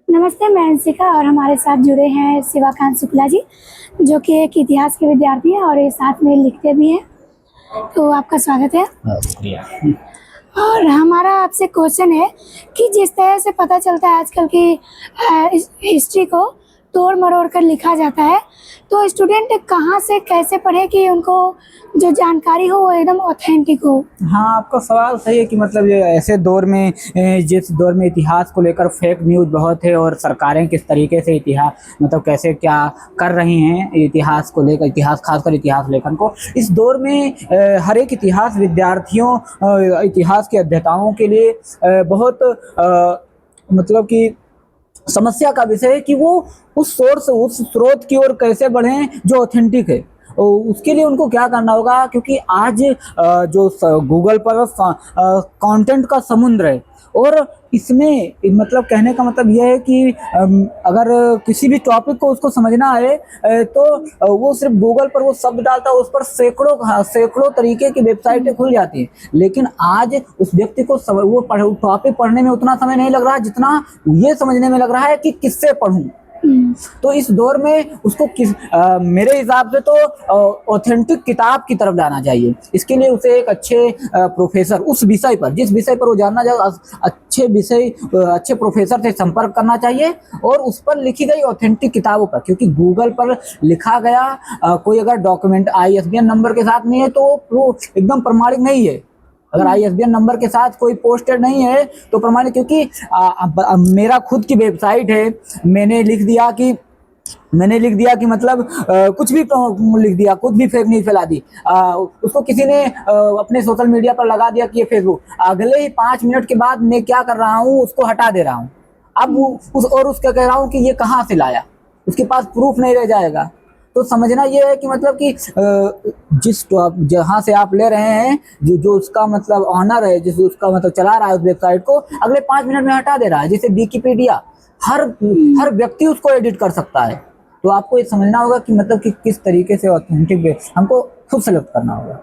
नमस्ते, मैं अंशिका और हमारे साथ जुड़े हैं शिवाकांत शुक्ला जी, जो कि एक इतिहास के विद्यार्थी हैं और ये साथ में लिखते भी हैं। तो आपका स्वागत है। शुक्रिया। और हमारा आपसे क्वेश्चन है कि जिस तरह से पता चलता है आजकल की हिस्ट्री को तोड़ मरोड़ कर लिखा जाता है, तो स्टूडेंट कहाँ से कैसे पढ़े कि उनको जो जानकारी हो वो एकदम ऑथेंटिक हो। हाँ, आपका सवाल सही है कि मतलब ये ऐसे दौर में जिस दौर में इतिहास को लेकर फेक न्यूज़ बहुत है और सरकारें किस तरीके से इतिहास मतलब कैसे क्या कर रही हैं इतिहास को लेकर, इतिहास खासकर इतिहास लेखन को, इस दौर में हर एक इतिहास विद्यार्थियों इतिहास के अध्येताओं के लिए बहुत मतलब कि समस्या का विषय है कि वो उस सोर्स उस स्रोत की ओर कैसे बढ़ें जो ऑथेंटिक है। उसके लिए उनको क्या करना होगा, क्योंकि आज जो गूगल पर कंटेंट का समुद्र है और इसमें मतलब कहने का मतलब यह है कि अगर किसी भी टॉपिक को उसको समझना है तो वो सिर्फ गूगल पर वो शब्द डालता है, उस पर सैकड़ों तरीके की वेबसाइटें खुल जाती हैं। लेकिन आज उस व्यक्ति को वो टॉपिक पढ़ने में उतना समय नहीं लग रहा जितना ये समझने में लग रहा है कि किससे पढ़ूं। तो इस दौर में उसको मेरे हिसाब से तो ऑथेंटिक किताब की तरफ जाना चाहिए। इसके लिए उसे एक अच्छे प्रोफेसर, उस विषय पर जिस विषय पर वो जानना चाहे, अच्छे प्रोफेसर से संपर्क करना चाहिए और उस पर लिखी गई ऑथेंटिक किताबों पर, क्योंकि गूगल पर लिखा गया कोई अगर डॉक्यूमेंट ISBN नंबर के साथ नहीं है तो वो एकदम प्रमाणिक नहीं है। अगर ISBN नंबर के साथ कोई पोस्टेड नहीं है तो प्रमाणित, क्योंकि मेरा खुद की वेबसाइट है, मैंने लिख दिया कि मतलब कुछ भी लिख दिया, कुछ भी फेक न्यूज फैला दी, उसको किसी ने अपने सोशल मीडिया पर लगा दिया कि ये फेसबुक, अगले ही 5 मिनट के बाद मैं क्या कर रहा हूँ, उसको हटा दे रहा हूँ। अब उसका कह रहा हूँ कि ये कहाँ से लाया, उसके पास प्रूफ नहीं रह जाएगा। तो समझना ये है कि मतलब कि जिस जहाँ से आप ले रहे हैं, जो उसका मतलब ऑनर है, जिस उसका मतलब चला रहा है उस वेबसाइट को, अगले 5 मिनट में हटा दे रहा है। जैसे विकिपीडिया, हर व्यक्ति उसको एडिट कर सकता है। तो आपको ये समझना होगा कि मतलब कि किस तरीके से ऑथेंटिक हमको खुद सेलेक्ट करना होगा।